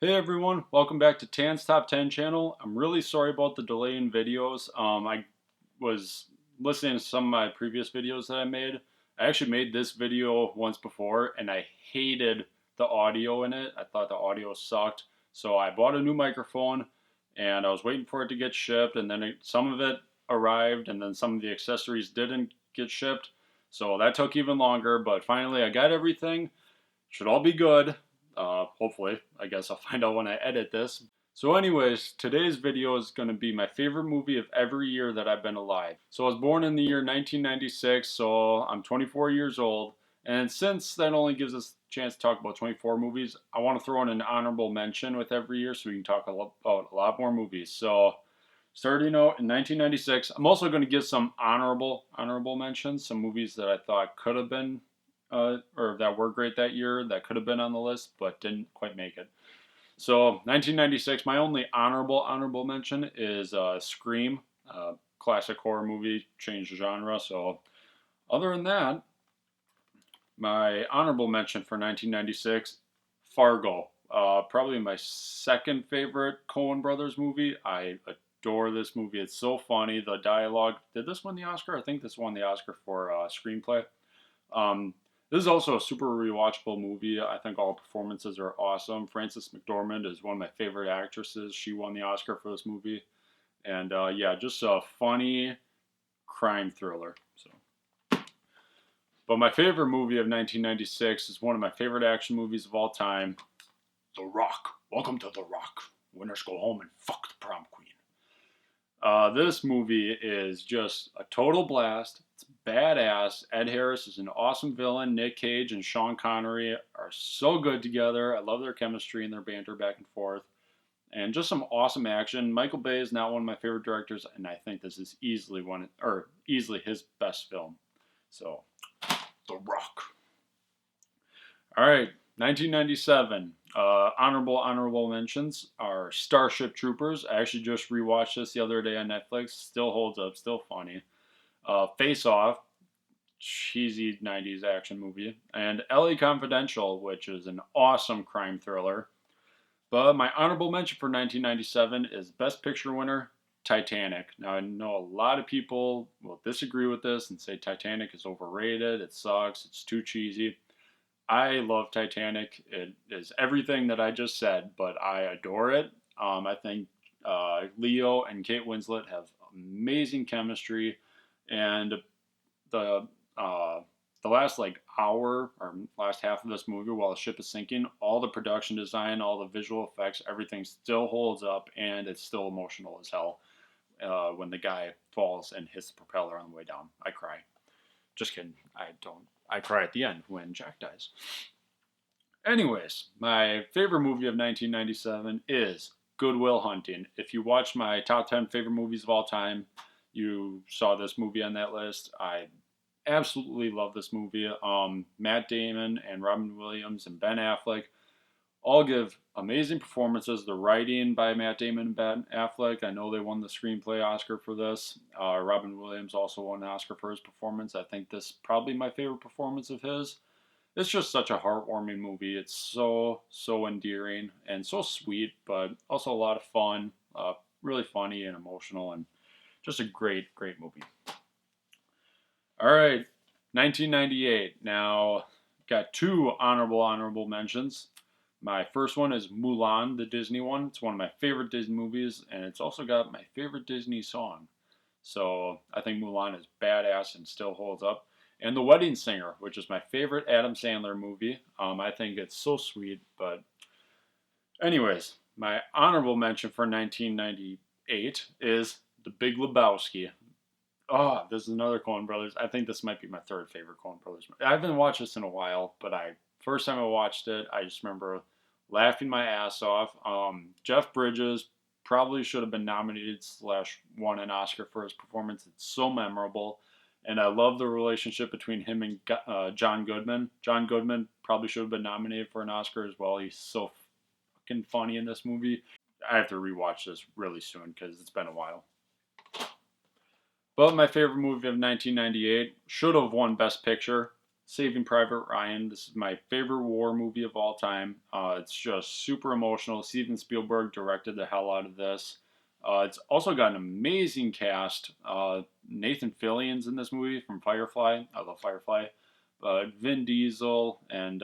Hey everyone, welcome back to Tan's Top 10 channel. I'm really sorry about the delay in videos. I was listening to some of my previous videos that I made. I actually made this video once before and I hated the audio in it. I thought the audio sucked. So I bought a new microphone and I was waiting for it to get shipped, and then some of it arrived and then some of the accessories didn't get shipped. So that took even longer, but finally I got everything. Should all be good. Hopefully. I guess I'll find out when I edit this. So anyways, today's video is going to be my favorite movie of every year that I've been alive. So I was born in the year 1996, so I'm 24 years old. And since that only gives us a chance to talk about 24 movies, I want to throw in an honorable mention with every year so we can talk about a lot more movies. So starting out in 1996, I'm also going to give some honorable mentions, some movies that I thought could have been or that were great that year that could have been on the list but didn't quite make it. So 1996, my only honorable mention is Scream, classic horror movie, changed genre. So other than that, my honorable mention for 1996, Fargo. Probably my second favorite Coen Brothers movie. I adore this movie. It's so funny. The dialogue. Did this win the Oscar? I think this won the Oscar for screenplay. Um, this is also a super rewatchable movie. I think all performances are awesome. Frances McDormand is one of my favorite actresses. She won the Oscar for this movie. And yeah, just a funny crime thriller. So, but my favorite movie of 1996 is one of my favorite action movies of all time, The Rock. Welcome to The Rock. Winners go home and fuck the prom queen. This movie is just a total blast. It's badass. Ed Harris is an awesome villain. Nick Cage and Sean Connery are so good together. I love their chemistry and their banter back and forth. And just some awesome action. Michael Bay is not one of my favorite directors, and I think this is easily his best film. So, The Rock. All right, 1997. Honorable mentions are Starship Troopers. I actually just rewatched this the other day on Netflix. Still holds up, still funny. Face Off, cheesy 90s action movie. And LA Confidential, which is an awesome crime thriller. But my honorable mention for 1997 is Best Picture winner, Titanic. Now, I know a lot of people will disagree with this and say Titanic is overrated, it sucks, it's too cheesy. I love Titanic. It is everything that I just said, but I adore it. I think Leo and Kate Winslet have amazing chemistry, and the uh, the last hour or last half of this movie, while the ship is sinking, all the production design, all the visual effects, everything still holds up, and it's still emotional as hell. When the guy falls and hits the propeller on the way down, I cry. Just kidding. I don't. I cry at the end when Jack dies. Anyways, my favorite movie of 1997 is Good Will Hunting. If you watched my top 10 favorite movies of all time, you saw this movie on that list. I absolutely love this movie. Matt Damon and Robin Williams and Ben Affleck all give amazing performances. The writing by Matt Damon and Ben Affleck, I know they won the screenplay Oscar for this. Robin Williams also won an Oscar for his performance. I think this is probably my favorite performance of his. It's just such a heartwarming movie. It's so endearing and so sweet, but also a lot of fun. Really funny and emotional, and just a great movie. All right, 1998. Now, got two honorable mentions. My first one is Mulan, the Disney one. It's one of my favorite Disney movies, and it's also got my favorite Disney song. So I think Mulan is badass and still holds up. And The Wedding Singer, which is my favorite Adam Sandler movie. I think it's so sweet. But, anyways, my honorable mention for 1998 is The Big Lebowski. Oh, this is another Coen Brothers. I think this might be my third favorite Coen Brothers movie. I haven't watched this in a while, but first time I watched it, I just remember laughing my ass off. Jeff Bridges probably should have been nominated / won an Oscar for his performance. It's so memorable, and I love the relationship between him and John Goodman. John Goodman probably should have been nominated for an Oscar as well. He's so fucking funny in this movie. I have to rewatch this really soon because it's been a while. But my favorite movie of 1998 should have won Best Picture. Saving Private Ryan. This is my favorite war movie of all time. It's just super emotional. Steven Spielberg directed the hell out of this. It's also got an amazing cast. Nathan Fillion's in this movie from Firefly. I love Firefly. Vin Diesel, and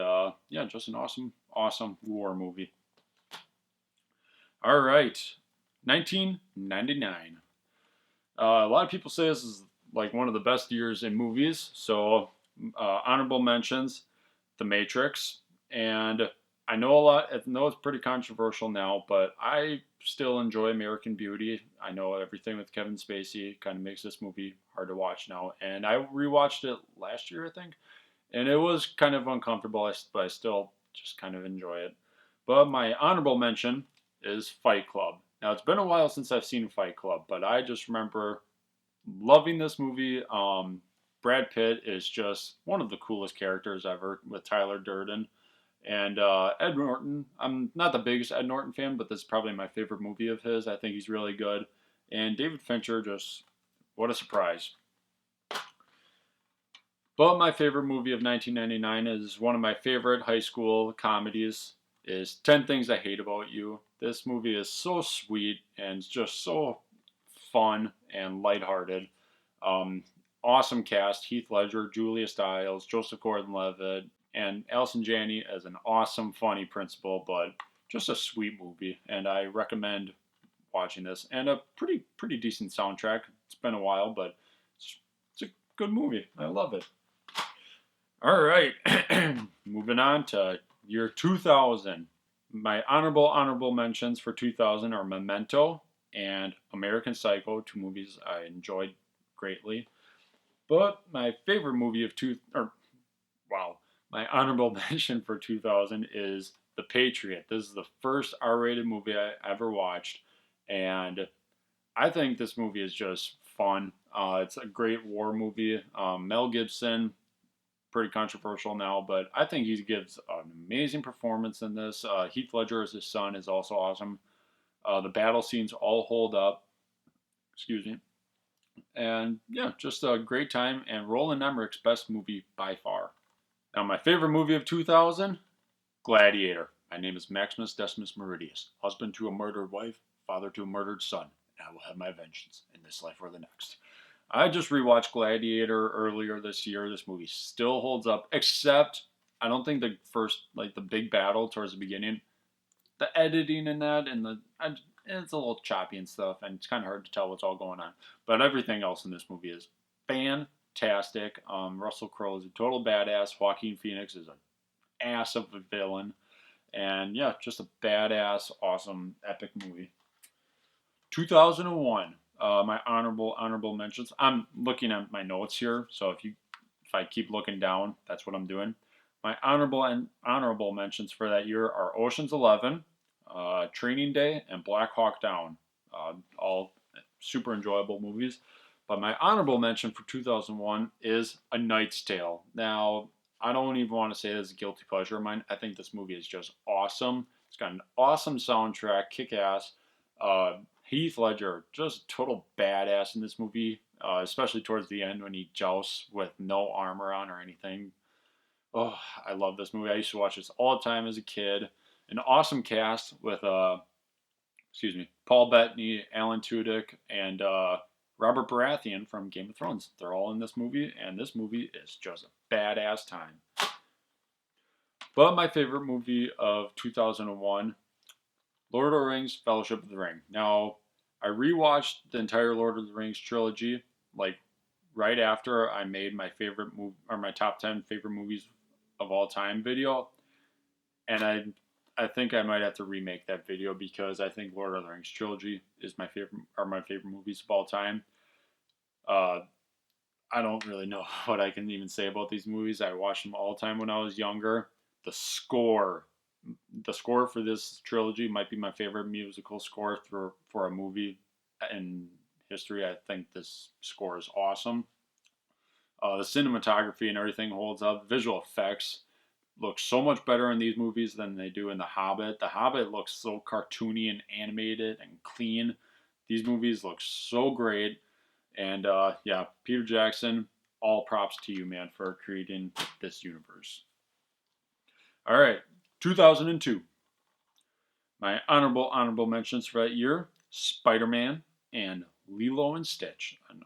yeah, just an awesome, awesome war movie. All right, 1999. A lot of people say this is like one of the best years in movies. So, honorable mentions: The Matrix, and I know a lot. I know it's pretty controversial now, but I still enjoy American Beauty. I know everything with Kevin Spacey kind of makes this movie hard to watch now, and I rewatched it last year, I think, and it was kind of uncomfortable, but I still just kind of enjoy it. But my honorable mention is Fight Club. Now it's been a while since I've seen Fight Club, but I just remember loving this movie. Brad Pitt is just one of the coolest characters ever with Tyler Durden. And Ed Norton, I'm not the biggest Ed Norton fan, but this is probably my favorite movie of his. I think he's really good. And David Fincher, just what a surprise. But my favorite movie of 1999 is one of my favorite high school comedies. Is 10 Things I Hate About You. This movie is so sweet and just so fun and lighthearted. Um, awesome cast: Heath Ledger, Julia Stiles, Joseph Gordon-Levitt, and Allison Janney as an awesome, funny principal. But just a sweet movie, and I recommend watching this. And a pretty decent soundtrack. It's been a while, but it's a good movie. I love it. All right, moving on to year 2000. My honorable mentions for 2000 are Memento and American Psycho, two movies I enjoyed greatly. But my favorite movie of my honorable mention for 2000 is The Patriot. This is the first R-rated movie I ever watched, and I think this movie is just fun. It's a great war movie. Mel Gibson, pretty controversial now, but I think he gives an amazing performance in this. Heath Ledger as his son is also awesome. The battle scenes all hold up. Excuse me. And yeah, just a great time. And Roland Emmerich's best movie by far. Now, my favorite movie of 2000, Gladiator. My name is Maximus Decimus Meridius, husband to a murdered wife, father to a murdered son, and I will have my vengeance in this life or the next. I just rewatched Gladiator earlier this year. This movie still holds up, except I don't think the first, like the big battle towards the beginning, the editing in that and it's a little choppy and stuff, and it's kind of hard to tell what's all going on. But everything else in this movie is fantastic. Russell Crowe is a total badass. Joaquin Phoenix is an ass of a villain, and yeah, just a badass, awesome, epic movie. 2001. My honorable mentions. I'm looking at my notes here, so if I keep looking down, that's what I'm doing. My honorable mentions for that year are Ocean's 11, Training Day, and Black Hawk Down. All super enjoyable movies. But my honorable mention for 2001 is A Knight's Tale. Now, I don't even want to say this is a guilty pleasure of mine. I think this movie is just awesome. It's got an awesome soundtrack, kick ass. Heath Ledger, just total badass in this movie, especially towards the end when he jousts with no armor on or anything. Oh, I love this movie. I used to watch this all the time as a kid. An awesome cast with, Paul Bettany, Alan Tudyk, and Robert Baratheon from Game of Thrones. They're all in this movie, and this movie is just a badass time. But my favorite movie of 2001, Lord of the Rings, Fellowship of the Ring. Now, I rewatched the entire Lord of the Rings trilogy, like right after I made my favorite movie or my top 10 favorite movies of all time video, and I think I might have to remake that video because I think Lord of the Rings trilogy is my favorite movies of all time. Uh, I don't really know what I can even say about these movies. I watched them all the time when I was younger. The score, the score for this trilogy might be my favorite musical score for a movie in history. I think this score is awesome. The cinematography and everything holds up. Visual effects look so much better in these movies than they do in The Hobbit. The Hobbit looks so cartoony and animated and clean. These movies look so great. And yeah, Peter Jackson, all props to you, man, for creating this universe. All right, 2002. My honorable mentions for that year: Spider-Man and Lilo and Stitch. And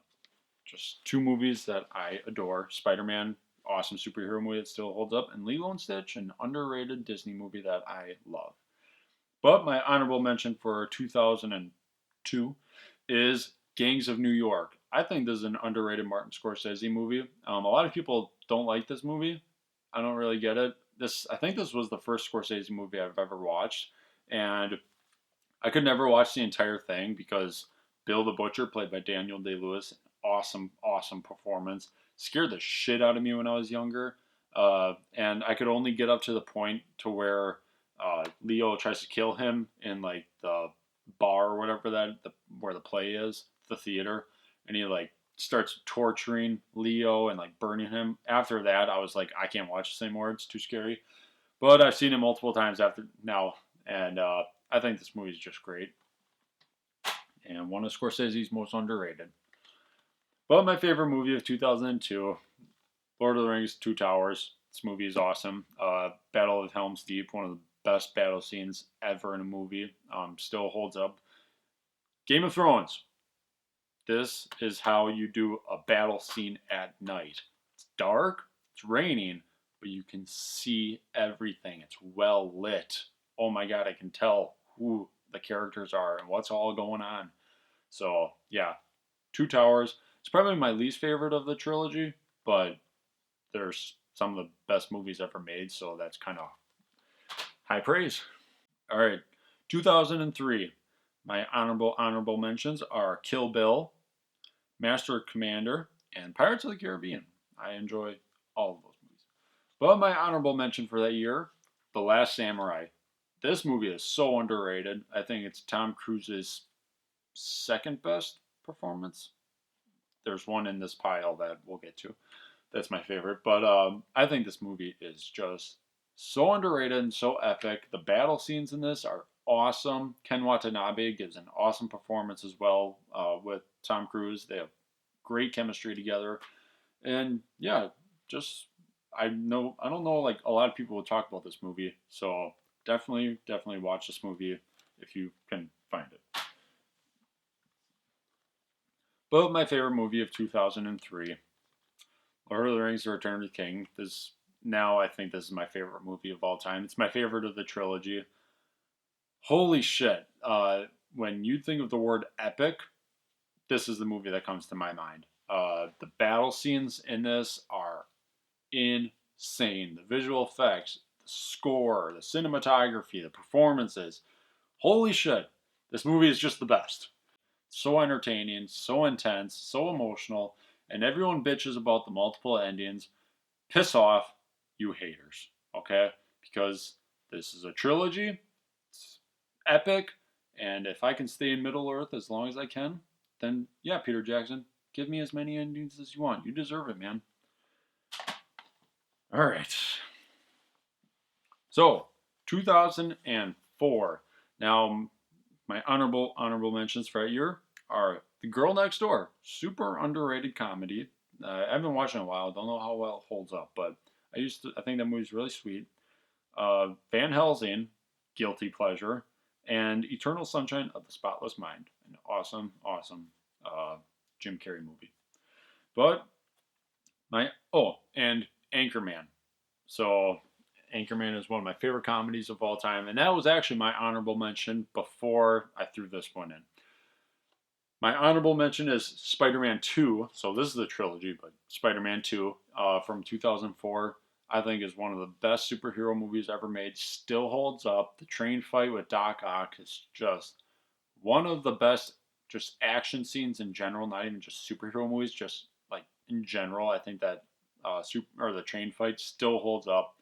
just two movies that I adore. Spider-Man, awesome superhero movie that still holds up, and Lilo and Stitch, an underrated Disney movie that I love. But my honorable mention for 2002 is Gangs of New York. I think this is an underrated Martin Scorsese movie. A lot of people don't like this movie. I don't really get it. I think this was the first Scorsese movie I've ever watched, and I could never watch the entire thing because Bill the Butcher, played by Daniel Day Lewis, awesome performance. Scared the shit out of me when I was younger, and I could only get up to the point to where Leo tries to kill him in like the bar or whatever where the play is, the theater, and he like starts torturing Leo and like burning him. After that, I was like, I can't watch this anymore. It's too scary. But I've seen it multiple times after now, and I think this movie is just great and one of Scorsese's most underrated. But my favorite movie of 2002, Lord of the Rings: Two Towers. This movie is awesome. Battle of Helm's Deep, one of the best battle scenes ever in a movie. Still holds up. Game of Thrones. This is how you do a battle scene at night. It's dark, it's raining, but you can see everything. It's well lit. Oh my god, I can tell who the characters are and what's all going on. So, yeah, Two Towers. It's probably my least favorite of the trilogy, but there's some of the best movies ever made, so that's kind of high praise. All right, 2003. My honorable mentions are Kill Bill, Master Commander, and Pirates of the Caribbean. I enjoy all of those movies. But my honorable mention for that year, The Last Samurai. This movie is so underrated. I think it's Tom Cruise's second best performance. There's one in this pile that we'll get to. That's my favorite. But I think this movie is just so underrated and so epic. The battle scenes in this are awesome. Ken Watanabe gives an awesome performance as well with Tom Cruise. They have great chemistry together. And yeah, just I don't know like a lot of people will talk about this movie. So definitely watch this movie if you can find it. But my favorite movie of 2003, Lord of the Rings: The Return of the King. I think this is my favorite movie of all time. It's my favorite of the trilogy. Holy shit! When you think of the word epic, this is the movie that comes to my mind. The battle scenes in this are insane. The visual effects, the score, the cinematography, the performances. Holy shit! This movie is just the best. So entertaining, so intense, so emotional, and everyone bitches about the multiple endings. Piss off, you haters, okay? Because this is a trilogy, it's epic, and if I can stay in Middle Earth as long as I can, then yeah, Peter Jackson, give me as many endings as you want. You deserve it, man. All right. So, 2004. Now, my honorable mentions for that year are The Girl Next Door, super underrated comedy. I haven't watched it in a while. Don't know how well it holds up, but I think that movie's really sweet. Van Helsing, guilty pleasure, and Eternal Sunshine of the Spotless Mind, an awesome Jim Carrey movie. But and Anchorman. So Anchorman is one of my favorite comedies of all time, and that was actually my honorable mention before I threw this one in. My honorable mention is Spider-Man 2. So this is the trilogy, but Spider-Man 2 from 2004, I think is one of the best superhero movies ever made. Still holds up. The train fight with Doc Ock is just one of the best just action scenes in general, not even just superhero movies, just like in general. I think that the train fight still holds up.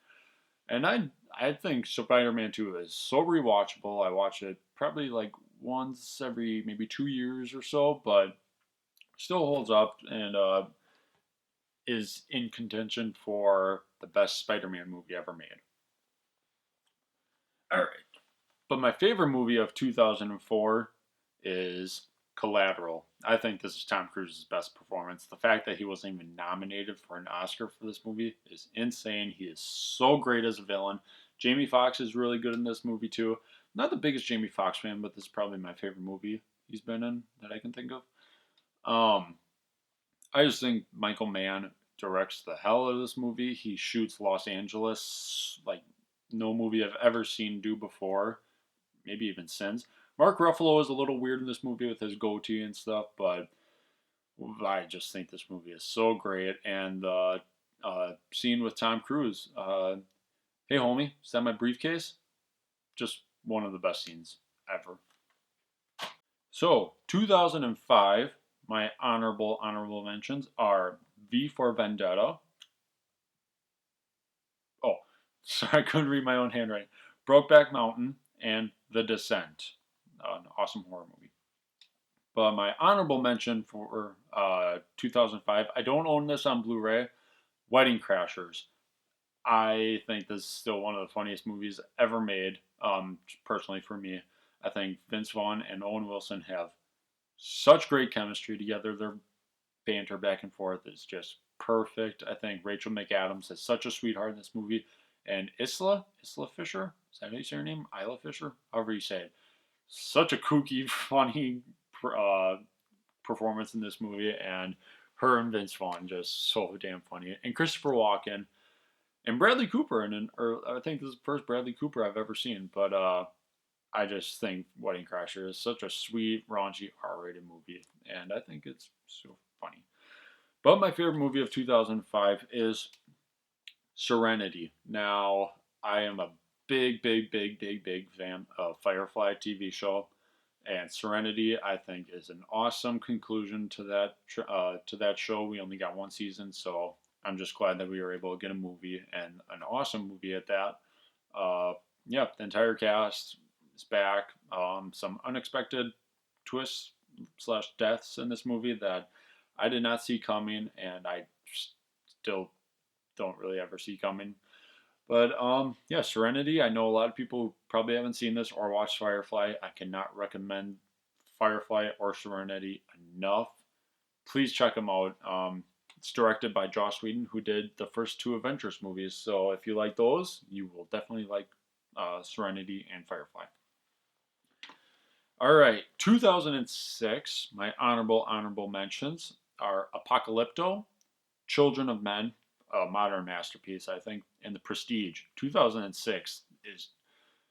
And I think Spider-Man 2 is so rewatchable. I watch it probably like once every maybe 2 years or so, but still holds up and is in contention for the best Spider-Man movie ever made. All right. But my favorite movie of 2004 is Collateral. I think this is Tom Cruise's best performance. The fact that he wasn't even nominated for an Oscar for this movie is insane. He is so great as a villain. Jamie Foxx is really good in this movie too. Not the biggest Jamie Foxx fan, but this is probably my favorite movie he's been in that I can think of. Um, I just think Michael Mann directs the hell out of this movie. He shoots Los Angeles like no movie I've ever seen do before, maybe even since. Mark Ruffalo is a little weird in this movie with his goatee and stuff, but I just think this movie is so great. And scene with Tom Cruise, hey homie, is that my briefcase? Just one of the best scenes ever. So, 2005, my honorable mentions are V for Vendetta. Oh, sorry, I couldn't read my own handwriting. Brokeback Mountain and The Descent, an awesome horror movie. But my honorable mention for 2005, I don't own this on Blu-ray. Wedding Crashers. I think this is still one of the funniest movies ever made. Personally, for me, I think Vince Vaughn and Owen Wilson have such great chemistry together. Their banter back and forth is just perfect. I think Rachel McAdams is such a sweetheart in this movie, and Isla Fisher, is that how you say her name? Isla Fisher, however you say it. Such a kooky, funny uh, performance in this movie, and her and Vince Vaughn just so damn funny. And Christopher Walken and Bradley Cooper, or I think this is the first Bradley Cooper I've ever seen. But I just think Wedding Crasher is such a sweet, raunchy, R-rated movie, and I think it's so funny. But my favorite movie of 2005 is Serenity. Now, I am a big fan of Firefly TV show, and Serenity I think is an awesome conclusion to that show. We only got one season, so I'm just glad that we were able to get a movie and an awesome movie at that. Yeah, the entire cast is back. Some unexpected twists slash deaths in this movie that I did not see coming, and I still don't really ever see coming. But yeah, Serenity. I know a lot of people probably haven't seen this or watched Firefly. I cannot recommend Firefly or Serenity enough. Please check them out. It's directed by Joss Whedon, who did the first two Avengers movies. So if you like those, you will definitely like Serenity and Firefly. All right, 2006. My honorable mentions are Apocalypto, Children of Men, a modern masterpiece, I think, and The Prestige. 2006 is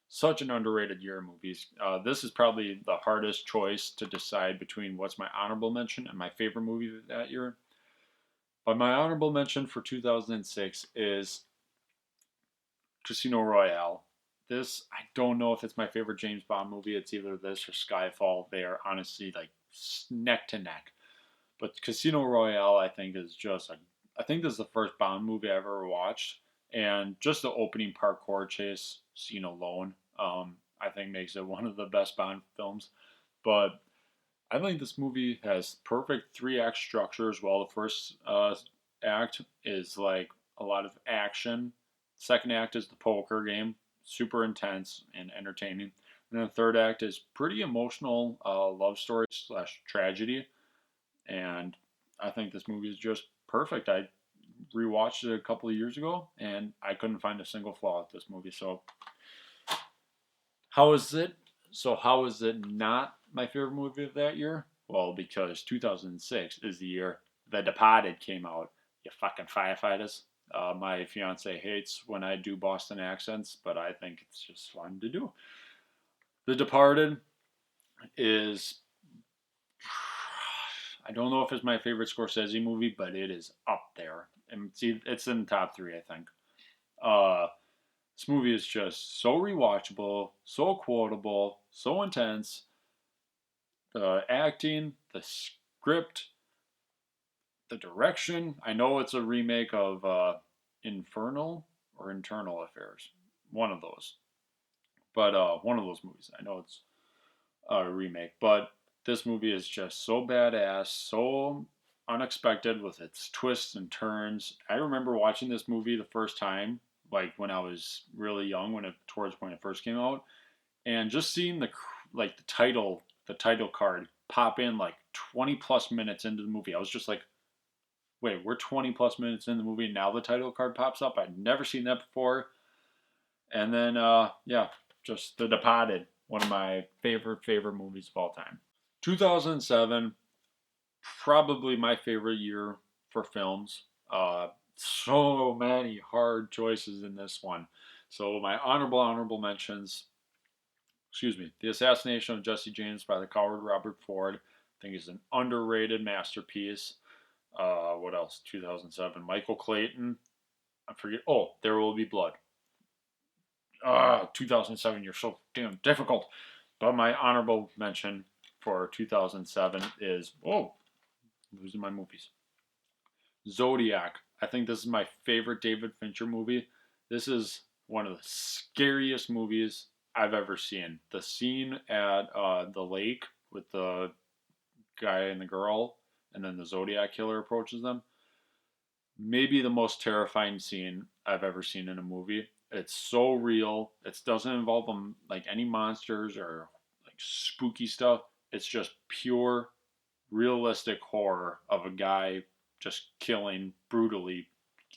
such an underrated year of movies. This is probably the hardest choice to decide between what's my honorable mention and my favorite movie that year. But my honorable mention for 2006 is Casino Royale. This, I don't know if it's my favorite James Bond movie. It's either this or Skyfall. They are honestly like neck to neck. But Casino Royale, I think, is just a. I think this is the first Bond movie I ever watched, and just the opening parkour chase scene alone, I think makes it one of the best Bond films. But I think this movie has perfect three-act structure as well. The first act is like a lot of action. Second act is the poker game, super intense and entertaining. And then the third act is pretty emotional love story slash tragedy. And I think this movie is just perfect. I rewatched it a couple of years ago, and I couldn't find a single flaw with this movie. So, how is it? How is it not my favorite movie of that year? Well, because 2006 is the year The Departed came out. You fucking firefighters. My fiance hates when I do Boston accents, but I think it's just fun to do. The Departed is, I don't know if it's my favorite Scorsese movie, but it is up there. And see, it's in the top three, I think. This movie is just so rewatchable, so quotable, so intense. The acting, the script, the direction. I know it's a remake of Infernal or Internal Affairs, one of those. But one of those movies. I know it's a remake, but this movie is just so badass, so unexpected with its twists and turns. I remember watching this movie the first time, like when I was really young, towards when it first came out, and just seeing the title card pop in like 20 plus minutes into the movie. I was just like, wait, we're 20 plus minutes in the movie. And now the title card pops up. I'd never seen that before. And then, yeah, just The Departed, one of my favorite movies of all time. 2007, probably my favorite year for films. So many hard choices in this one. So my honorable mentions. Excuse me. The Assassination of Jesse James by the coward Robert Ford. I think is an underrated masterpiece. What else? 2007. Michael Clayton. I forget. Oh, There Will Be Blood. 2007. You're so damn difficult. But my honorable mention for 2007 is losing my movies. Zodiac. I think this is my favorite David Fincher movie. This is one of the scariest movies I've ever seen. The scene at the lake with the guy and the girl, and then the Zodiac killer approaches them. Maybe the most terrifying scene I've ever seen in a movie. It's so real. It doesn't involve like any monsters or like spooky stuff. It's just pure realistic horror of a guy just brutally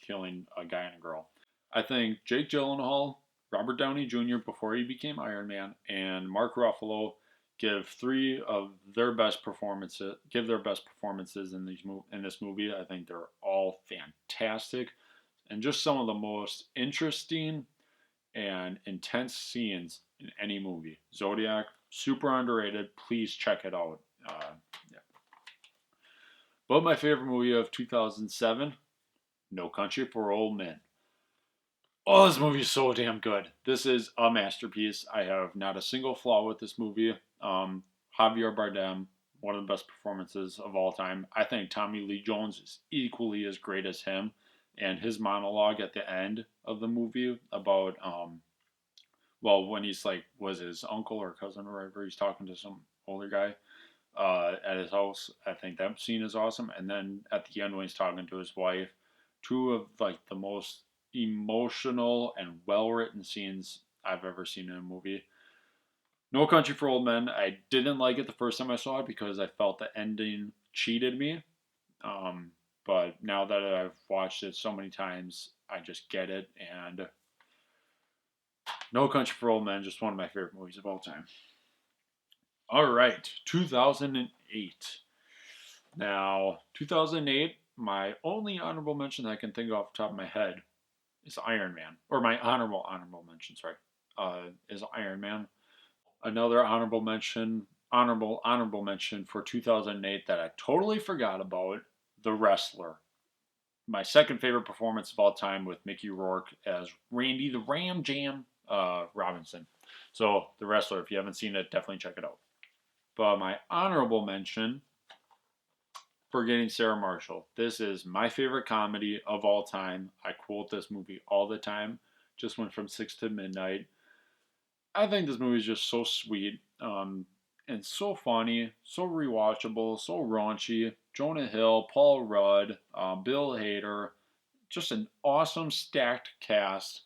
killing a guy and a girl. I think Jake Gyllenhaal, Robert Downey Jr. before he became Iron Man, and Mark Ruffalo give their best performances in this movie. I think they're all fantastic, and just some of the most interesting and intense scenes in any movie. Zodiac, super underrated. Please check it out. Yeah. But my favorite movie of 2007, No Country for Old Men. Oh, this movie is so damn good. This is a masterpiece. I have not a single flaw with this movie. Javier Bardem, one of the best performances of all time. I think Tommy Lee Jones is equally as great as him. And his monologue at the end of the movie about, when he's like, was his uncle or cousin or whatever, he's talking to some older guy at his house. I think that scene is awesome. And then at the end when he's talking to his wife, two of like the most emotional and well written scenes I've ever seen in a movie. No Country for Old Men. I didn't like it the first time I saw it because I felt the ending cheated me. But now that I've watched it so many times, I just get it. And No Country for Old Men, just one of my favorite movies of all time. All right, 2008. Now, 2008, my only honorable mention that I can think of off the top of my head is Iron Man. Or my honorable mention, sorry, is Iron Man. Another honorable mention for 2008 that I totally forgot about, The Wrestler. My second favorite performance of all time with Mickey Rourke as Randy the Ram Jam Robinson. So, The Wrestler, if you haven't seen it, definitely check it out. But my honorable mention, Forgetting Sarah Marshall. This is my favorite comedy of all time. I quote this movie all the time. Just went from 6 to midnight. I think this movie is just so sweet and so funny, so rewatchable, so raunchy. Jonah Hill, Paul Rudd, Bill Hader, just an awesome stacked cast.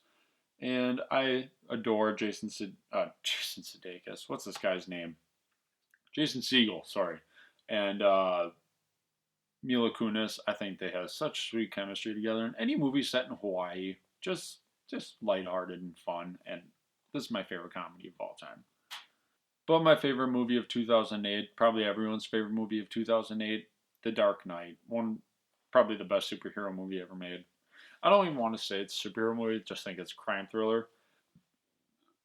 And I adore Jason Sudeikis. What's this guy's name? Jason Segel, sorry. And Mila Kunis. I think they have such sweet chemistry together. And any movie set in Hawaii, just lighthearted and fun. And this is my favorite comedy of all time. But my favorite movie of 2008, probably everyone's favorite movie of 2008, The Dark Knight. Probably the best superhero movie ever made. I don't even want to say it's a superhero movie, just think it's a crime thriller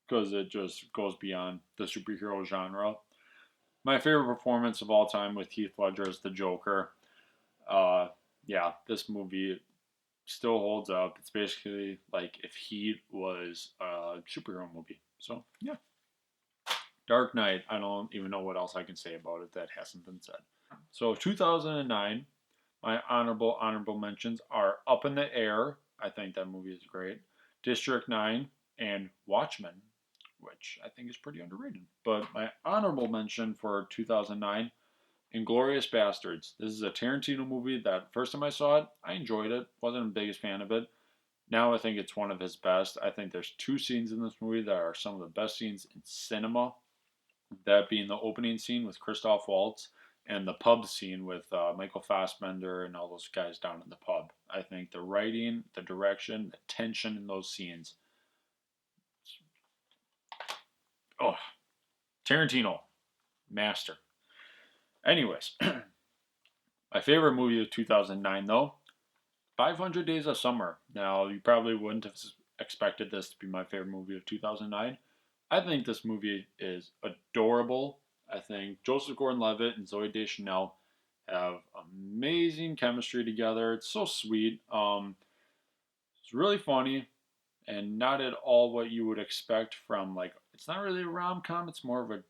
because it just goes beyond the superhero genre. My favorite performance of all time with Heath Ledger as the Joker. Yeah, this movie still holds up. It's basically like if Heat was a superhero movie. So, yeah. Dark Knight, I don't even know what else I can say about it that hasn't been said. So, 2009, my honorable mentions are Up in the Air. I think that movie is great. District 9 and Watchmen, which I think is pretty underrated. But my honorable mention for 2009, Inglourious Basterds. This is a Tarantino movie that first time I saw it, I enjoyed it. Wasn't the biggest fan of it. Now I think it's one of his best. I think there's two scenes in this movie that are some of the best scenes in cinema. That being the opening scene with Christoph Waltz and the pub scene with Michael Fassbender and all those guys down in the pub. I think the writing, the direction, the tension in those scenes. Oh, Tarantino, master. Anyways, my favorite movie of 2009, though, 500 Days of Summer. Now, you probably wouldn't have expected this to be my favorite movie of 2009. I think this movie is adorable. I think Joseph Gordon-Levitt and Zoe Deschanel have amazing chemistry together. It's so sweet. It's really funny and not at all what you would expect from like. It's not really a rom com. It's more of a.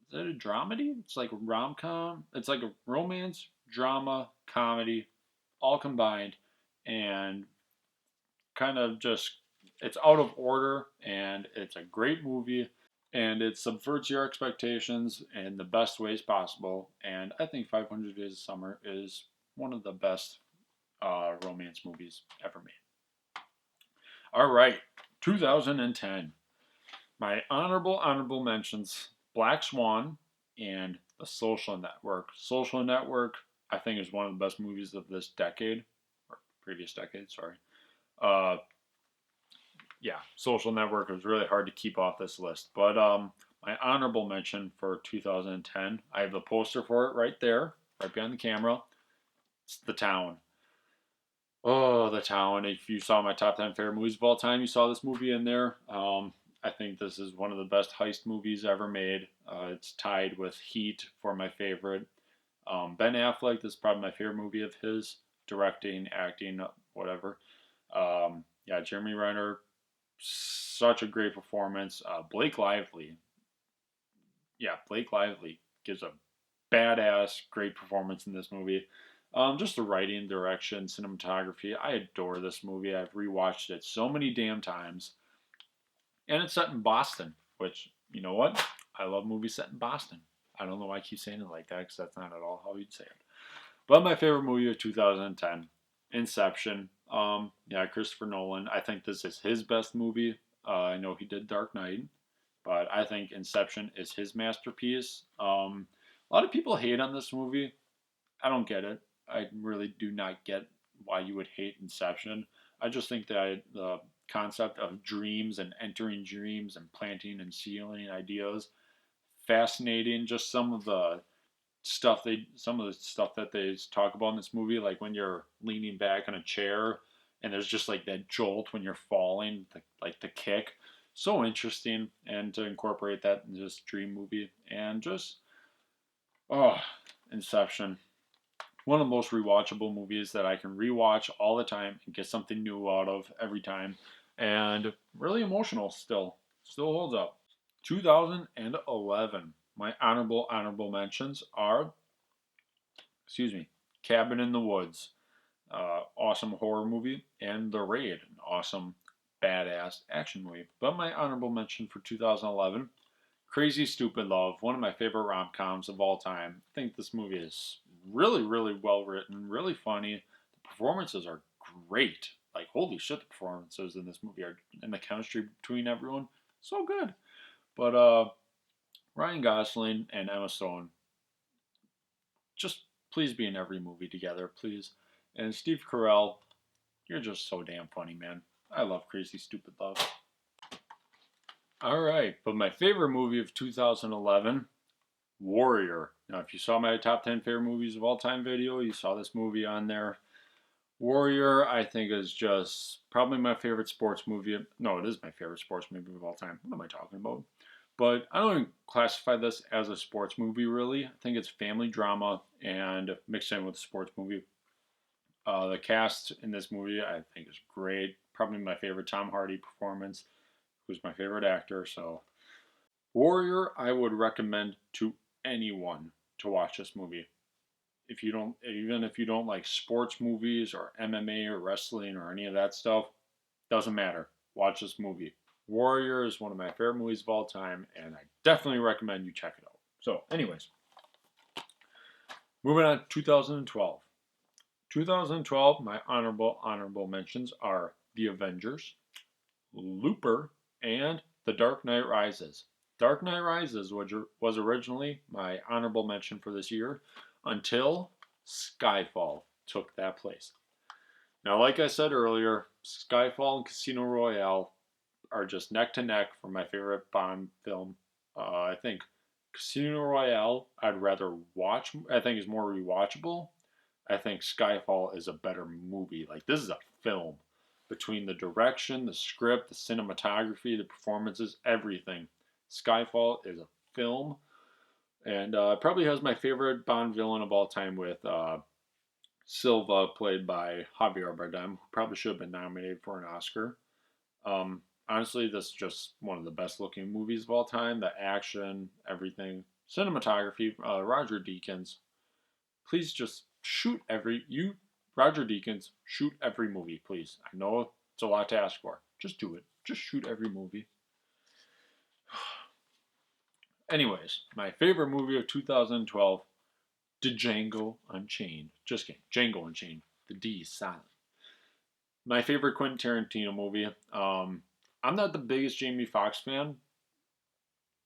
Is it a dramedy? It's like a rom com. It's like a romance, drama, comedy, all combined, and kind of just. It's out of order, and it's a great movie, and it subverts your expectations in the best ways possible. And I think 500 Days of Summer is one of the best romance movies ever made. All right, 2010. My honorable mentions: Black Swan and The Social Network. Social Network, I think, is one of the best movies of this decade, or previous decade, sorry. Uh, yeah, Social Network was really hard to keep off this list. But my honorable mention for 2010, I have the poster for it right there, right behind the camera. It's The Town. Oh, The Town. If you saw my top 10 favorite movies of all time, you saw this movie in there. I think this is one of the best heist movies ever made. It's tied with Heat for my favorite. Ben Affleck, this is probably my favorite movie of his, directing, acting, whatever. Yeah, Jeremy Renner, such a great performance. Blake Lively, yeah, Blake Lively gives a badass, great performance in this movie. Just the writing, direction, cinematography. I adore this movie. I've rewatched it so many damn times. And it's set in Boston, which, you know what? I love movies set in Boston. I don't know why I keep saying it like that because that's not at all how you'd say it. But my favorite movie of 2010, Inception. Yeah, Christopher Nolan. I think this is his best movie. I know he did Dark Knight, but I think Inception is his masterpiece. A lot of people hate on this movie. I don't get it. I really do not get why you would hate Inception. I just think that the concept of dreams and entering dreams and planting and sealing ideas fascinating. Just some of the stuff that they talk about in this movie, like when you're leaning back on a chair and there's just like that jolt when you're falling, like the kick. So interesting, and to incorporate that in this dream movie, and just oh, Inception, one of the most rewatchable movies that I can rewatch all the time and get something new out of every time, and really emotional still holds up. 2011. My honorable mentions are, excuse me, Cabin in the Woods, awesome horror movie, and The Raid, an awesome badass action movie. But my honorable mention for 2011, Crazy Stupid Love, one of my favorite rom coms of all time. I think this movie is really well written, really funny. The performances are great. Like, holy shit, the performances in this movie are, and the chemistry between everyone, so good. But Ryan Gosling and Emma Stone, just please be in every movie together, please. And Steve Carell, you're just so damn funny, man. I love Crazy Stupid Love. All right, but my favorite movie of 2011, Warrior. Now, if you saw my top 10 favorite movies of all time video, you saw this movie on there. Warrior, I think, is just probably my favorite sports movie. No, it is my favorite sports movie of all time. What am I talking about? But I don't even classify this as a sports movie, really. I think it's family drama and mixed in with a sports movie. The cast in this movie, I think, is great. Probably my favorite Tom Hardy performance, who's my favorite actor. So, Warrior, I would recommend to anyone to watch this movie. If you don't, even if you don't like sports movies or MMA or wrestling or any of that stuff, doesn't matter. Watch this movie. Warrior is one of my favorite movies of all time, and I definitely recommend you check it out. So, anyways, moving on to 2012. 2012, my honorable mentions are The Avengers, Looper, and The Dark Knight Rises. Dark Knight Rises was originally my honorable mention for this year until Skyfall took that place. Now, like I said earlier, Skyfall and Casino Royale are just neck to neck for my favorite Bond film. I think Casino Royale I'd rather watch. I think is more rewatchable. I think Skyfall is a better movie. Like, this is a film. Between the direction, the script, the cinematography, the performances, everything. Skyfall is a film, and probably has my favorite Bond villain of all time with Silva, played by Javier Bardem, who probably should have been nominated for an Oscar. Honestly, this is just one of the best looking movies of all time. The action, everything, cinematography. Roger Deakins, please just Roger Deakins, shoot every movie, please. I know it's a lot to ask for. Just do it. Just shoot every movie. Anyways, my favorite movie of 2012, Django Unchained. Just kidding. Django Unchained. The D is silent. My favorite Quentin Tarantino movie. I'm not the biggest Jamie Foxx fan,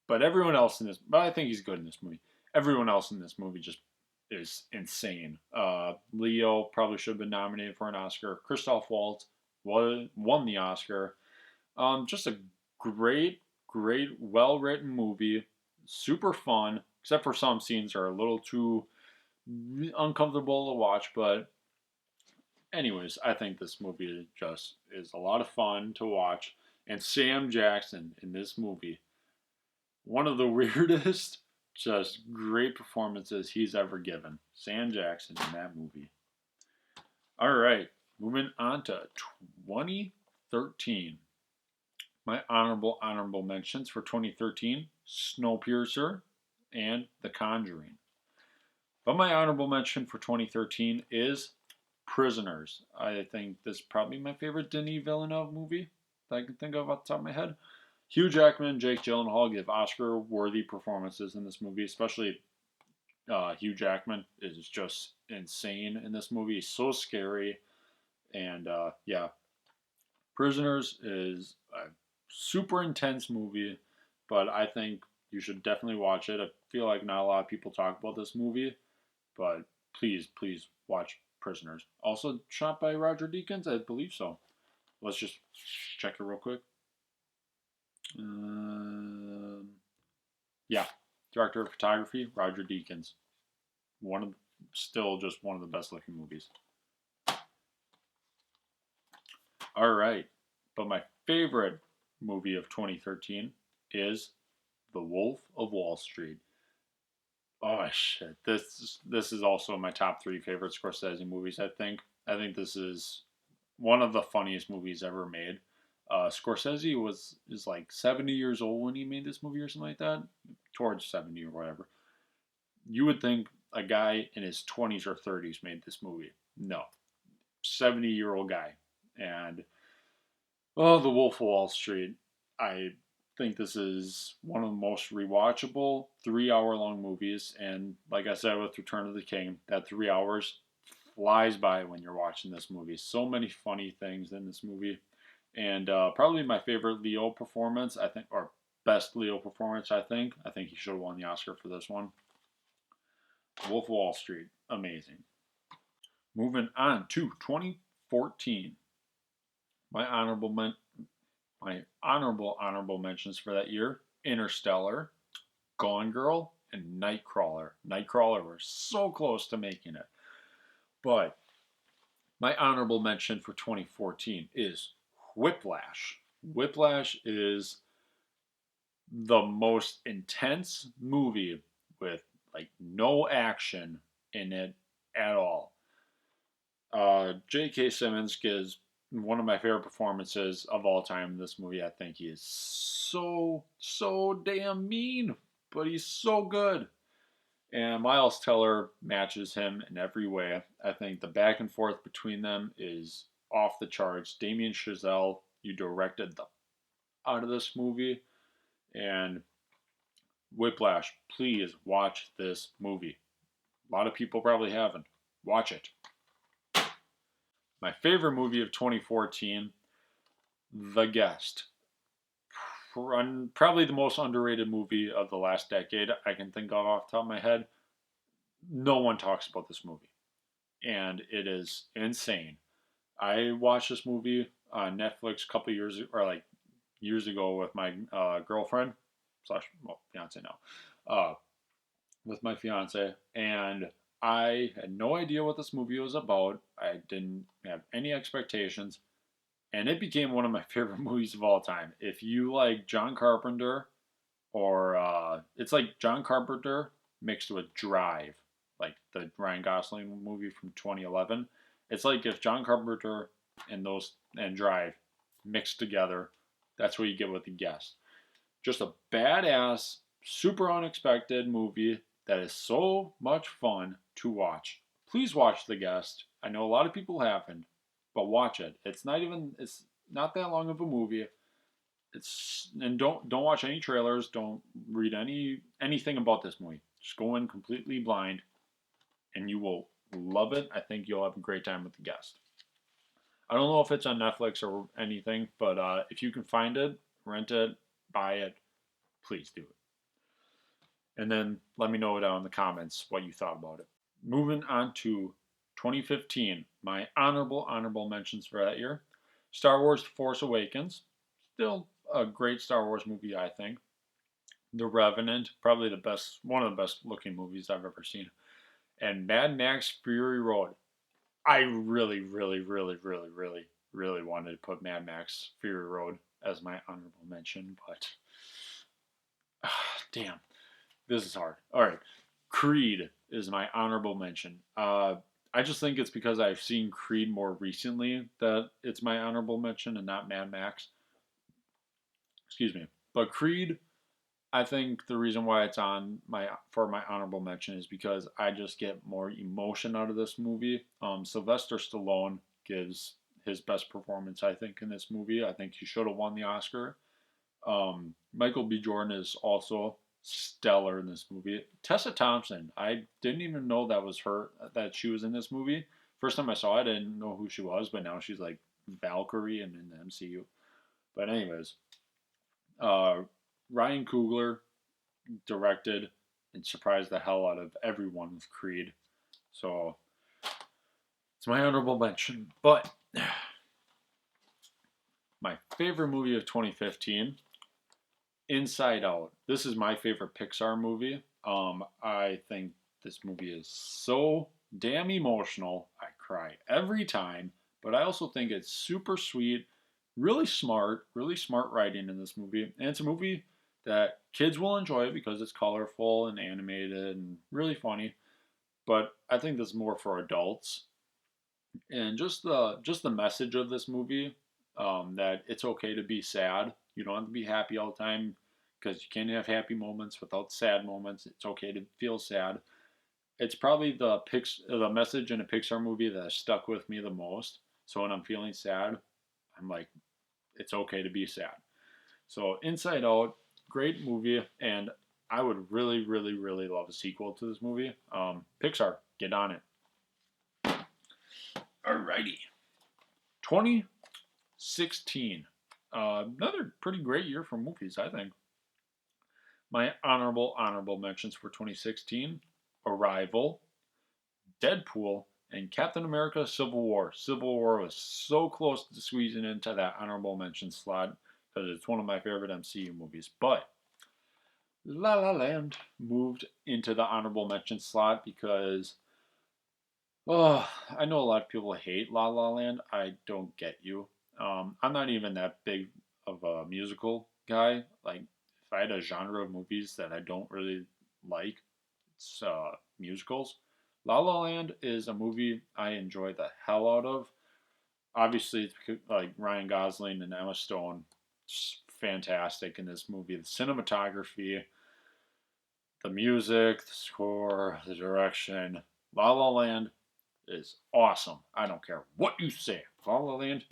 but I think he's good in this movie. Everyone else in this movie just is insane. Leo probably should have been nominated for an Oscar. Christoph Waltz won the Oscar. Just a great, well written movie. Super fun, except for some scenes are a little too uncomfortable to watch. But anyways, I think this movie just is a lot of fun to watch. And Sam Jackson in this movie, one of the weirdest, just great performances he's ever given. Sam Jackson in that movie. All right, moving on to 2013. My honorable mentions for 2013: Snowpiercer and The Conjuring. But my honorable mention for 2013 is Prisoners. I think this is probably my favorite Denis Villeneuve movie that I can think of off the top of my head. Hugh Jackman and Jake Gyllenhaal give Oscar-worthy performances in this movie, especially Hugh Jackman is just insane in this movie. He's so scary. And yeah, Prisoners is a super intense movie, but I think you should definitely watch it. I feel like not a lot of people talk about this movie, but please watch Prisoners. Also shot by Roger Deakins, I believe so. Let's just check it real quick. Yeah, director of photography, Roger Deakins. Still just one of the best looking movies. All right, but my favorite movie of 2013 is The Wolf of Wall Street. Oh shit, this is also my top 3 favorite Scorsese movies. I think this is one of the funniest movies ever made. Scorsese is like 70 years old when he made this movie or something like that, towards 70 or whatever. You would think a guy in his 20s or 30s made this movie. No, 70-year-old guy. And The Wolf of Wall Street. I think this is one of the most rewatchable 3-hour-long movies. And like I said with Return of the King, that 3 hours flies by when you're watching this movie. So many funny things in this movie. And probably my favorite Leo performance, I think, or best Leo performance, I think. I think he should have won the Oscar for this one. Wolf of Wall Street, amazing. Moving on to 2014. My honorable mentions for that year: Interstellar, Gone Girl, and Nightcrawler. Nightcrawler were so close to making it. But my honorable mention for 2014 is Whiplash. Whiplash is the most intense movie with like no action in it at all. J.K. Simmons gives one of my favorite performances of all time in this movie. I think he is so damn mean, but he's so good. And Miles Teller matches him in every way. I think the back and forth between them is off the charts. Damien Chazelle, you directed the out of this movie. And Whiplash, please watch this movie. A lot of people probably haven't. Watch it. My favorite movie of 2014, The Guest. probably the most underrated movie of the last decade I can think of off the top of my head. No one talks about this movie, and it is insane. I watched this movie on Netflix a couple years or like years ago with my girlfriend slash well fiance now, with my fiance, and I had no idea what this movie was about. I didn't have any expectations, and it became one of my favorite movies of all time. If you like John Carpenter, or it's like John Carpenter mixed with Drive, like the Ryan Gosling movie from 2011. It's like if John Carpenter and Drive mixed together. That's what you get with The Guest. Just a badass, super unexpected movie that is so much fun to watch. Please watch The Guest. I know a lot of people haven't, but watch it. It's not that long of a movie. It's and don't watch any trailers, don't read anything about this movie. Just go in completely blind and you will love it. I think you'll have a great time with The Guest. I don't know if it's on Netflix or anything, but if you can find it, rent it, buy it, please do it. And then let me know down in the comments what you thought about it. Moving on to 2015, my honorable mentions for that year. Star Wars Force Awakens, still a great Star Wars movie, I think. The Revenant, probably one of the best looking movies I've ever seen. And Mad Max Fury Road. I really, really, really, really, really, really wanted to put Mad Max Fury Road as my honorable mention, but damn, this is hard. All right, Creed is my honorable mention. I just think it's because I've seen Creed more recently that it's my honorable mention and not Mad Max. Excuse me, but Creed. I think the reason why it's on my honorable mention is because I just get more emotion out of this movie. Sylvester Stallone gives his best performance, I think, in this movie. I think he should have won the Oscar. Michael B. Jordan is also stellar in this movie. Tessa Thompson, I didn't even know that she was in this movie. First time I saw it, I didn't know who she was, but now she's like Valkyrie and in the MCU. But anyways, uh, Ryan Coogler directed and surprised the hell out of everyone with Creed. So it's my honorable mention. But my favorite movie of 2015, Inside Out. This is my favorite Pixar movie. I think this movie is so damn emotional. I cry every time, but I also think it's super sweet, really smart writing in this movie. And it's a movie that kids will enjoy because it's colorful and animated and really funny. But I think this is more for adults. And just the message of this movie, that it's okay to be sad. You don't have to be happy all the time because you can't have happy moments without sad moments. It's okay to feel sad. It's probably the message in a Pixar movie that has stuck with me the most. So when I'm feeling sad, I'm like, it's okay to be sad. So Inside Out, great movie, and I would really, really, really love a sequel to this movie. Pixar, get on it. Alrighty. 2016. Another pretty great year for movies, I think. My honorable mentions for 2016: Arrival, Deadpool, and Captain America: Civil War. Civil War was so close to squeezing into that honorable mention slot because it's one of my favorite MCU movies. But La La Land moved into the honorable mention slot because, oh, I know a lot of people hate La La Land. I don't get you. I'm not even that big of a musical guy. Like, if I had a genre of movies that I don't really like, it's musicals. La La Land is a movie I enjoy the hell out of. Obviously, it's like Ryan Gosling and Emma Stone, fantastic in this movie. The cinematography, the music, the score, the direction. La La Land is awesome. I don't care what you say. La La Land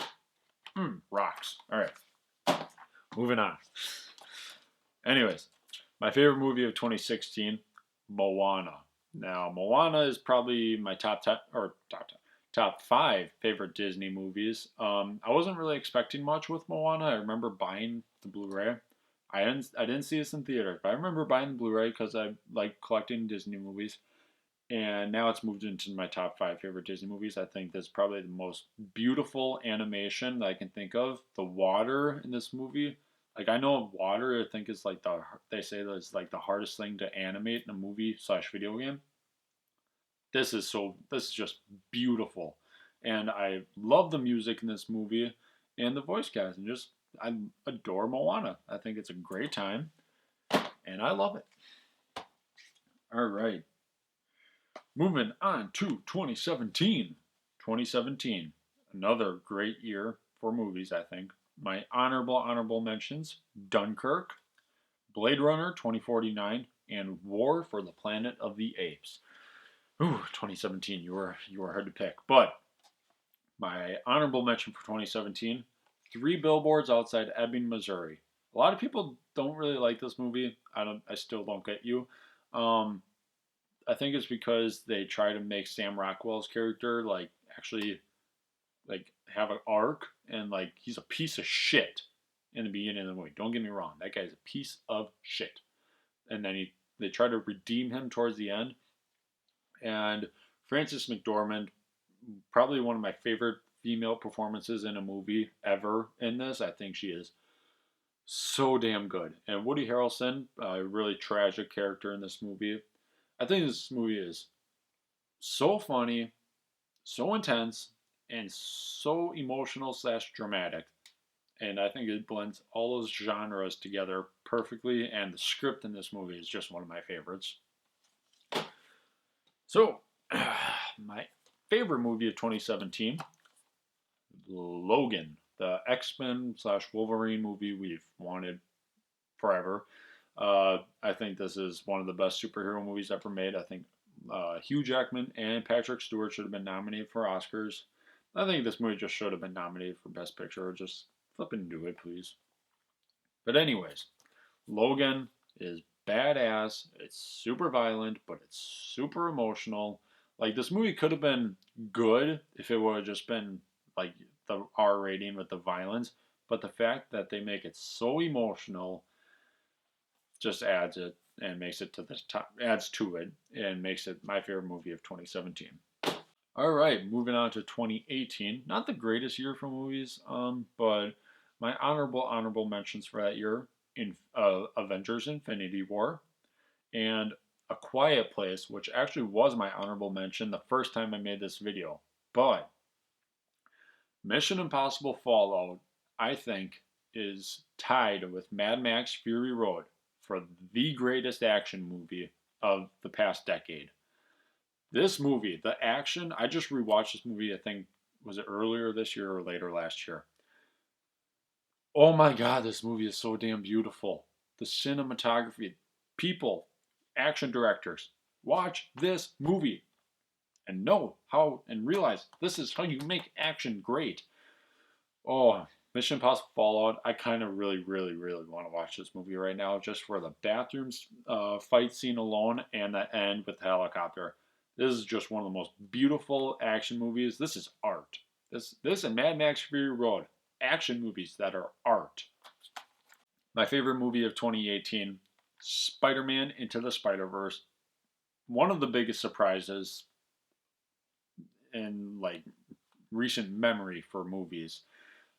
rocks. All right, moving on. Anyways, my favorite movie of 2016, Moana. Now, Moana is probably my top 5 favorite Disney movies. I wasn't really expecting much with Moana. I remember buying the Blu-ray, I didn't see this in theater, but I remember buying the Blu-ray because I like collecting Disney movies, and now it's moved into my top 5 favorite Disney movies. I think that's probably the most beautiful animation that I can think of. The water in this movie, like I know water, I think is like they say that it's like the hardest thing to animate in a movie slash video game. This is just beautiful, and I love the music in this movie and the voice cast, and just I adore Moana. I think it's a great time, and I love it. All right, moving on to 2017. 2017, another great year for movies. I think my honorable mentions: Dunkirk, Blade Runner 2049, and War for the Planet of the Apes. Ooh, 2017. You were hard to pick, but my honorable mention for 2017: Three Billboards Outside Ebbing, Missouri. A lot of people don't really like this movie. I still don't get you. Um, I think it's because they try to make Sam Rockwell's character like actually like have an arc, and like he's a piece of shit in the beginning of the movie. Don't get me wrong, that guy's a piece of shit. And then they try to redeem him towards the end. And Frances McDormand, probably one of my favorite female performances in a movie ever in this. I think she is so damn good. And Woody Harrelson, a really tragic character in this movie. I think this movie is so funny, so intense, and so emotional slash dramatic. And I think it blends all those genres together perfectly. And the script in this movie is just one of my favorites. So, my favorite movie of 2017, Logan, the X-Men slash Wolverine movie we've wanted forever. I think this is one of the best superhero movies ever made. I think Hugh Jackman and Patrick Stewart should have been nominated for Oscars. I think this movie just should have been nominated for Best Picture. Just flip and do it, please. But anyways, Logan is badass. It's super violent, but it's super emotional. Like this movie could have been good if it would have just been like the R rating with the violence, but the fact that they make it so emotional just adds it and makes it to the top, adds to it, and makes it my favorite movie of 2017. All right, moving on to 2018. Not the greatest year for movies, but my honorable mentions for that year: in Avengers: Infinity War and A Quiet Place, which actually was my honorable mention the first time I made this video. But Mission Impossible Fallout, I think, is tied with Mad Max Fury Road for the greatest action movie of the past decade. This movie, the action, I just rewatched this movie, I think, was it earlier this year or later last year? Oh my god, this movie is so damn beautiful. The cinematography, people, action directors, watch this movie and know how and realize this is how you make action great. Oh, Mission Impossible Fallout. I kind of really want to watch this movie right now just for the bathrooms fight scene alone and the end with the helicopter. This is just one of the most beautiful action movies. This is art. This and Mad Max Fury Road, action movies that are art. My favorite movie of 2018, Spider-Man Into the Spider-Verse. One of the biggest surprises in like recent memory for movies.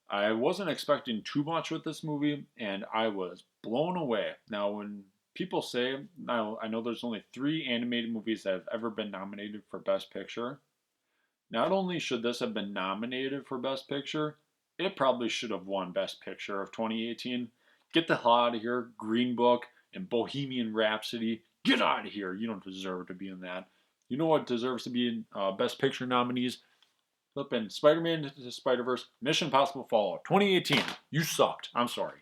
I wasn't expecting too much with this movie, and I was blown away. Now, when people say, now I know there's only 3 animated movies that have ever been nominated for Best Picture. Not only should this have been nominated for Best Picture, it probably should have won Best Picture of 2018. Get the hell out of here, Green Book and Bohemian Rhapsody. Get out of here. You don't deserve to be in that. You know what deserves to be in Best Picture nominees? Flipping Spider-Man Into the Spider-Verse, Mission Impossible Fallout, 2018. You sucked. I'm sorry.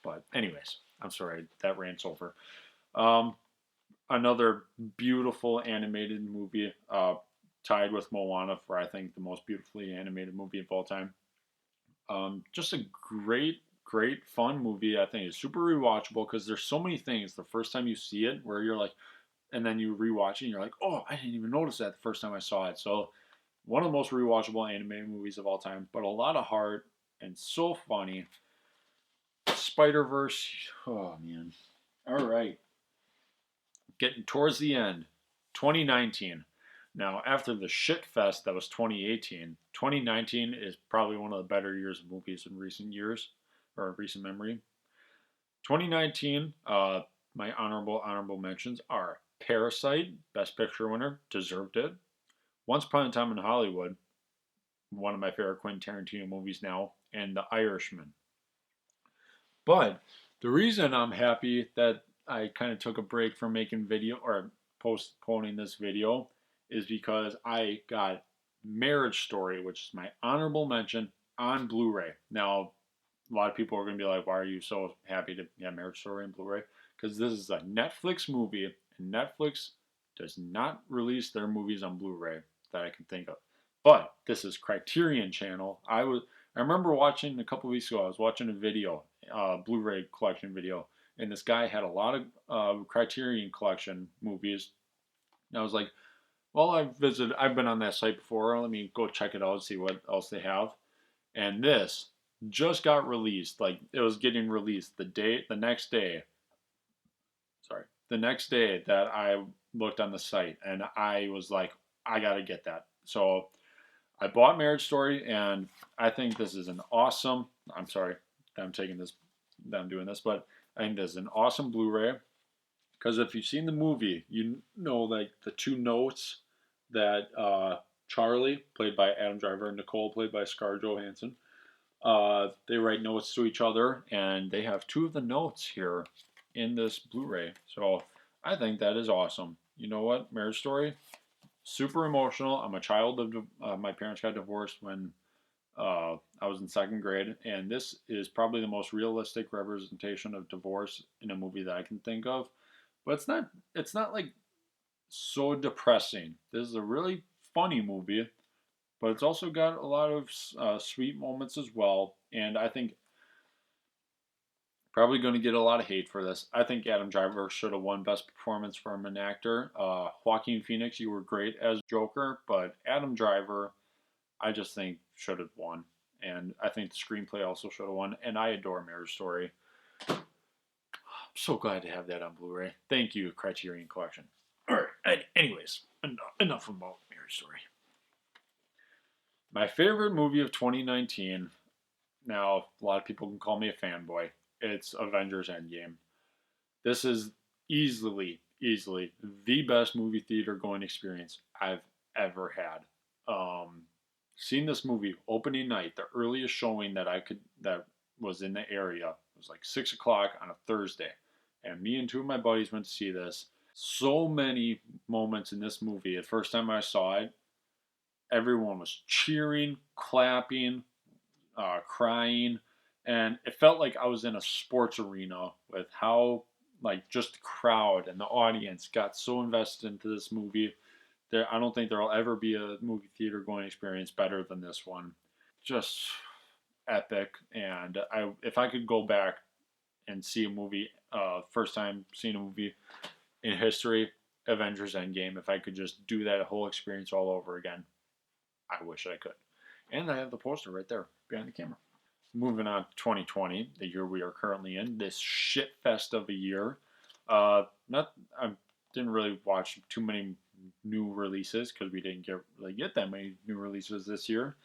But anyways, I'm sorry. That rant's over. Um, Another beautiful animated movie, tied with Moana for, I think, the most beautifully animated movie of all time. Just a great fun movie. I think it's super rewatchable because there's so many things the first time you see it where you're like, and then you rewatch it and you're like, oh, I didn't even notice that the first time I saw it. So one of the most rewatchable animated movies of all time, but a lot of heart and so funny. Spider-Verse. Oh, man. All right. Getting towards the end. 2019. Now, after the shit fest that was 2018, 2019 is probably one of the better years of movies in recent years, or recent memory. 2019, my honorable mentions are Parasite, Best Picture winner, deserved it. Once Upon a Time in Hollywood, one of my favorite Quentin Tarantino movies now, and The Irishman. But the reason I'm happy that I kind of took a break from making video or postponing this video is because I got Marriage Story, which is my honorable mention, on Blu-ray. Now, a lot of people are going to be like, why are you so happy to have Marriage Story on Blu-ray? Because this is a Netflix movie, and Netflix does not release their movies on Blu-ray that I can think of. But this is Criterion Channel. I remember watching a couple weeks ago. I was watching a video, Blu-ray collection video, and this guy had a lot of Criterion collection movies. And I was like, well, I've been on that site before. Let me go check it out, see what else they have. And this just got released. Like it was getting released the next day. Sorry, the next day that I looked on the site, and I was like, I gotta get that. So I bought Marriage Story, and I think this is an awesome. I'm sorry that I'm taking this, that I'm doing this, but I think this is an awesome Blu-ray. Because if you've seen the movie, you know like the two notes that Charlie, played by Adam Driver, and Nicole, played by Scarlett Johansson, they write notes to each other, and they have two of the notes here in this Blu-ray. So I think that is awesome. You know what? Marriage Story, super emotional. I'm a child of my parents got divorced when I was in second grade, and this is probably the most realistic representation of divorce in a movie that I can think of. But it's not like so depressing. This is a really funny movie, but it's also got a lot of sweet moments as well. And I think probably going to get a lot of hate for this. I think Adam Driver should have won Best Performance from an Actor. Joaquin Phoenix, you were great as Joker, but Adam Driver, I just think should have won. And I think the screenplay also should have won. And I adore Marriage Story. I'm so glad to have that on Blu-ray. Thank you, Criterion Collection. All right. Anyways, enough about Marriage Story. My favorite movie of 2019. Now, a lot of people can call me a fanboy. It's Avengers Endgame. This is easily the best movie theater going experience I've ever had. Seen this movie opening night, the earliest showing that was in the area. It was like 6 o'clock on a Thursday, and me and two of my buddies went to see this. So many moments in this movie. The first time I saw it, everyone was cheering, clapping, crying, and it felt like I was in a sports arena with how like just the crowd and the audience got so invested into this movie. I don't think there'll ever be a movie theater going experience better than this one. Just epic. And if I could go back and see a movie, first time seeing a movie in history, Avengers Endgame, if I could just do that whole experience all over again, I wish I could. And I have the poster right there behind the camera. Moving on to 2020, the year we are currently in, this shit fest of a year. I didn't really watch too many new releases because we didn't really get that many new releases this year.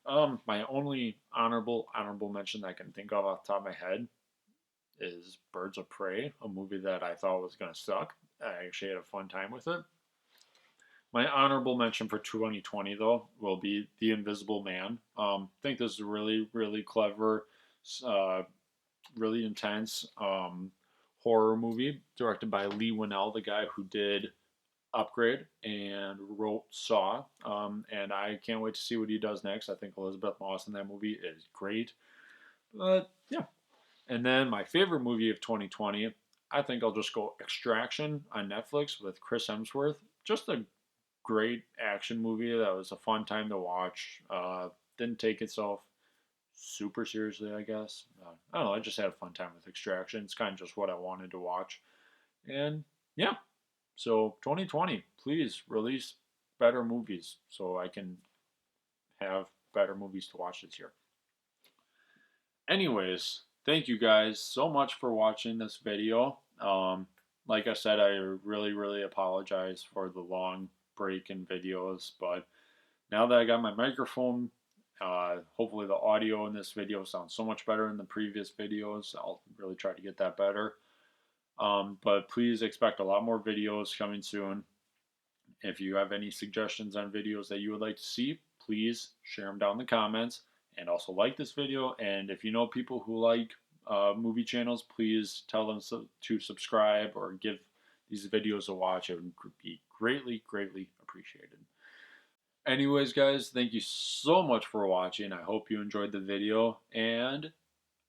My only honorable mention that I can think of off the top of my head is Birds of Prey, a movie that I thought was going to suck. I actually had a fun time with it. My honorable mention for 2020, though, will be The Invisible Man. I think this is a really clever, really intense horror movie directed by Leigh Whannell, the guy who did Upgrade and wrote Saw. And I can't wait to see what he does next. I think Elizabeth Moss in that movie is great. But yeah. And then my favorite movie of 2020, I think I'll just go Extraction on Netflix with Chris Hemsworth. Just a great action movie that was a fun time to watch. Didn't take itself super seriously, I guess. I don't know. I just had a fun time with Extraction. It's kind of just what I wanted to watch. And yeah, so 2020, please release better movies so I can have better movies to watch this year. Anyways, thank you guys so much for watching this video. Like I said, I really apologize for the long break in videos, but now that I got my microphone, hopefully the audio in this video sounds so much better than the previous videos. I'll really try to get that better. But please expect a lot more videos coming soon. If you have any suggestions on videos that you would like to see, please share them down in the comments, and also like this video. And if you know people who like movie channels, please tell them to subscribe or give these videos a watch. It would be greatly appreciated. Anyways, guys, thank you so much for watching. I hope you enjoyed the video, and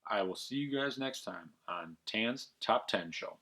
I will see you guys next time on Tan's Top 10 Show.